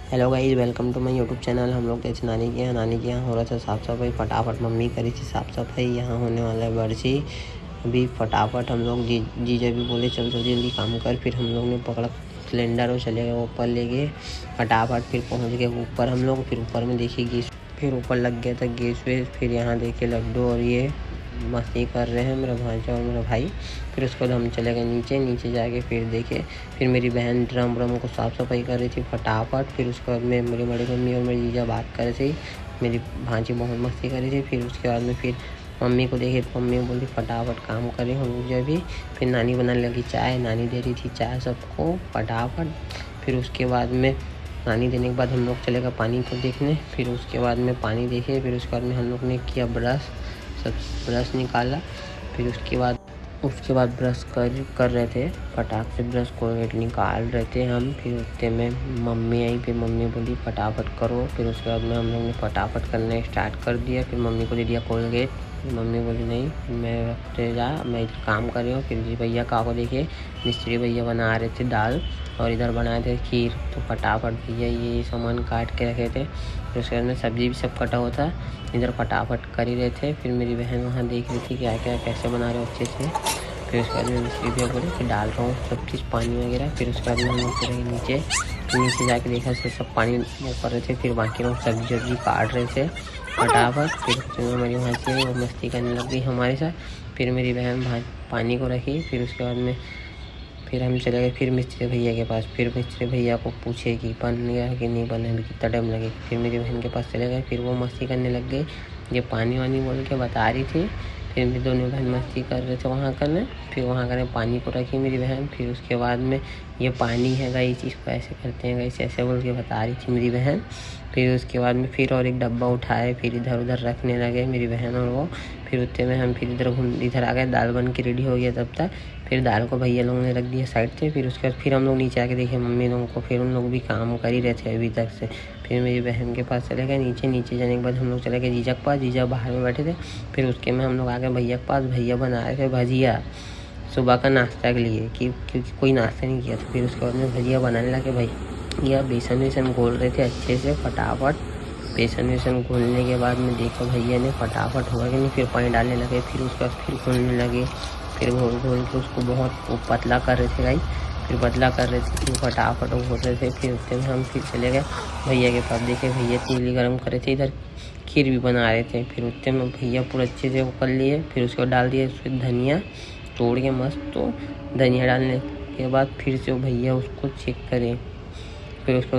Hello guys, welcome to my YouTube channel. हम लोग जैसे नानी के यहाँ हो रहा था साफ़ सफाई। फटाफट मम्मी करी थी साफ़ सफाई। यहाँ होने वाला है बरसी। अभी फटाफट हम लोग जीजा भी बोले चल जल्दी काम कर। फिर हम लोग ने पकड़ा सिलेंडर और चले गए ऊपर ले गए फटाफट। फिर पहुँच गए ऊपर हम लोग। फिर ऊपर में देखिए गैस, फिर ऊपर लग गया था गैस वेस। फिर यहाँ देखिए लड्डू और ये मस्ती कर रहे हैं मेरा भांजा और मेरा भाई। फिर उसके बाद हम चले गए नीचे जाके फिर देखे। फिर मेरी बहन ड्रम को साफ़ सफाई कर रही थी फटाफट। फिर उसके बाद में मेरी बड़ी मम्मी और मेरी जीजा बात कर रही थी। मेरी भांजी बहुत मस्ती कर रही थी। फिर उसके बाद में फिर मम्मी को देखे तो मम्मी बोली फटाफट काम करें हम लोग जो भी। फिर नानी बनाने लगी चाय, नानी दे रही थी चाय सबको फटाफट। फिर उसके बाद में पानी देने के बाद हम लोग चले गए पानी को देखने। फिर उसके बाद में पानी देखे। फिर उसके बाद में हम लोग ने किया ब्रश, सब ब्रश निकाला। फिर उसके बाद ब्रश कर रहे थे फटाक से, ब्रश कोलगेट निकाल रहे थे हम। फिर उतने में मम्मी आई। फिर मम्मी बोली फटाफट करो। फिर उसके बाद में हम लोग ने फटाफट करना स्टार्ट कर दिया। फिर मम्मी को दे दिया कोलगेट। मम्मी बोली नहीं मैं रखते जा, मैं इधर काम कर रही हूँ। फिर जी भैया का को देखिए मिस्त्री भैया बना रहे थे दाल और इधर बनाए थे खीर। तो फटाफट भैया ये सामान काट के रखे थे। फिर उसके बाद में सब्ज़ी भी सब कटा हुआ था, इधर फटाफट कर ही रहे थे। फिर मेरी बहन वहाँ देख रही थी क्या क्या कैसे बना रहे हो अच्छे से। फिर उसके बाद में मिस्त्री भैया बोले कि डाल रहा हूँ सब चीज़ पानी वगैरह। फिर उसके बाद में हम लोग चले नीचे जाके देखा सब पानी वो कर रहे थे। फिर बाकी लोग सब्जी काट रहे थे फटाफट। फिर हमारी वहाँ से वो मस्ती करने लग गई हमारे साथ। फिर मेरी बहन पानी को रखी। फिर उसके बाद में फिर हम चले गए फिर मिस्त्री भैया के पास। फिर मिस्त्री भैया को पूछे कि बन गया कि नहीं बना है, कितना टाइम लगे। फिर मेरी बहन के पास चले गए। फिर वो मस्ती करने लग गए, ये पानी वानी बोल के बता रही थी। फिर मेरे दोनों बहन मस्ती कर रहे थे वहाँ करने। फिर वहाँ करने पानी को रखी मेरी बहन। फिर उसके बाद में ये पानी है गाइस, इसको ऐसे करते हैं गाइस, ऐसे बोल के बता रही थी मेरी बहन। फिर उसके बाद में फिर और एक डब्बा उठाए, फिर इधर उधर रखने लगे मेरी बहन और वो। फिर उतने में हम फिर इधर आ गए। दाल बन के रेडी हो गया तब तक। फिर दाल को भैया लोगों ने रख दिया साइड से। फिर उसके बाद फिर हम लोग नीचे आके देखे मम्मी लोगों को। फिर उन लोग भी काम कर ही रहे थे अभी तक से। फिर मेरी बहन के पास चले गए नीचे जाने के बाद हम लोग चले गए जीजा के पास। जीजा बाहर में बैठे थे। फिर उसके में हम लोग आ गए भैया के पास। भैया बना रहे थे भजिया सुबह का नाश्ता के लिए, क्योंकि कोई नाश्ता नहीं किया था। फिर उसके बाद में भजिया बनाने लगे भैया। बेसन वेसन घोल रहे थे अच्छे से फटाफट। बेसन वेसन घोलने के बाद में देखा भैया ने फटाफट हुआ कि नहीं। फिर पानी डालने लगे। फिर उसके बाद फिर घोलने लगे। फिर घोल के उसको बहुत पतला कर रहे थे गाइस। फिर पतला कर रहे थे, फिर फटाफट घोल रहे थे। फिर उसके में हम फिर चले गए भैया के पास। देखे भैया तेल गरम कर रहे थे, इधर खीर भी बना रहे थे। फिर उतने में भैया पूरा अच्छे से वो कर लिए। फिर उसको डाल दिया उसमें धनिया तोड़ के मस्त। तो धनिया डालने के बाद फिर से भैया उसको चेक करें। फिर उसको